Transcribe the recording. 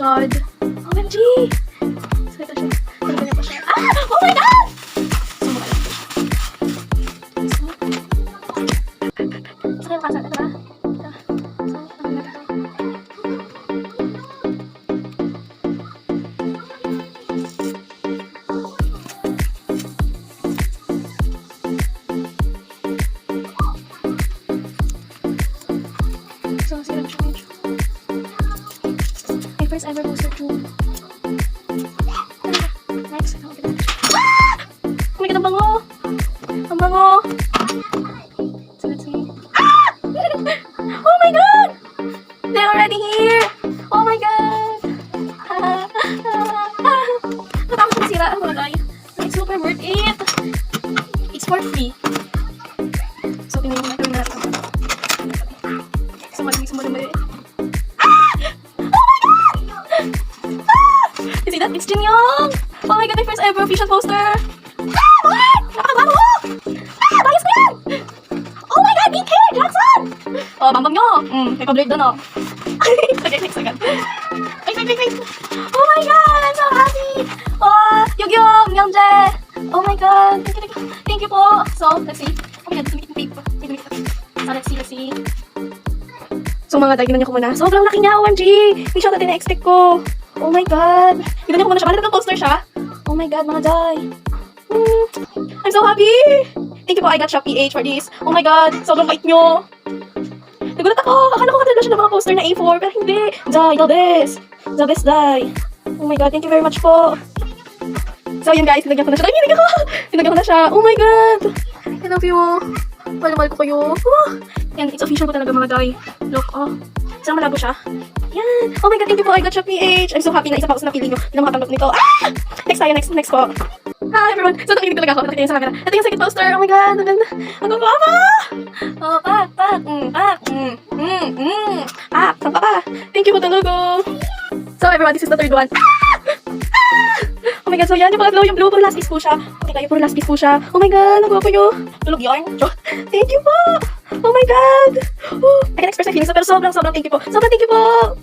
God. OMG! So, ito siya. Ganyan pa siya. Ah! Oh my God! So, saan yung kasal? Ito ba? So, sirap siya medyo. My first ever poster tube. Next. Ah! Oh my God, ang bango! Ang bango! So, let's see. Ah! Oh my God! They're already here! Oh my God! Natakot ko sira ang mga guy. It's super worth it! It's for free. So, tingnan mo na natin. Sumadali. Ah! Oh my God! Ah! You see that? It's Jin Young! Oh my God, my first ever official poster! Ah! What? Napakagano mo! Ah! Bias ko yan! Oh my God, BK! Jackson! Oh, bambam nyo! May pa-blade doon, oh. Okay, next agad. Wait. Oh my God, I'm so happy! Oh, Yugyong! Myungjae! Oh my God, thank you po! So, let's see. Oh my God, tumikip. So, let's see. So mga day, ginan niyo ko muna. Sobrang laki niya, OMG! Hindi siya natin na-expect ko. Oh my God! Ginan niyo ko muna siya. Malapit ng poster siya. Oh my God, mga day. I'm so happy! Thank you po, I got Shop PH for this. Oh my God, sobrang bait niyo. Nagulat ako. Akala ko katulad siya ng mga poster na A4, pero hindi. Day, the best. The best, day. Oh my God, thank you very much po. So yun guys, tinagyan ko na siya. Tinagyan ko na siya. Oh my God! I love you. Mahal ko kayo. And it's official po talaga mga day. Look, oh. Isang malabo siya. Yan. Oh my God, thank you po. I got Shop PH. I'm so happy na isa pa ako sa napili nyo. Hindi na makatanggap nito. Ah! Next tayo. Next po. Hi everyone. So, nakinig talaga ako. Nakita niyo sa camera. Ito yung second poster. Oh my God. Ang ganda. Ang ganda. Oh, pak. Saan pa? Thank you po talaga. So, everyone, this is the third one. Oh my God, so yan yung mga glow, yung blue, puro last piece po siya. Okay kayo, puro last piece po siya. Oh my God, nagawa ko yun. Tulog yarn. Thank you po. Oh my God. I can express my feelings, pero sobrang thank you po. Sobrang thank you po.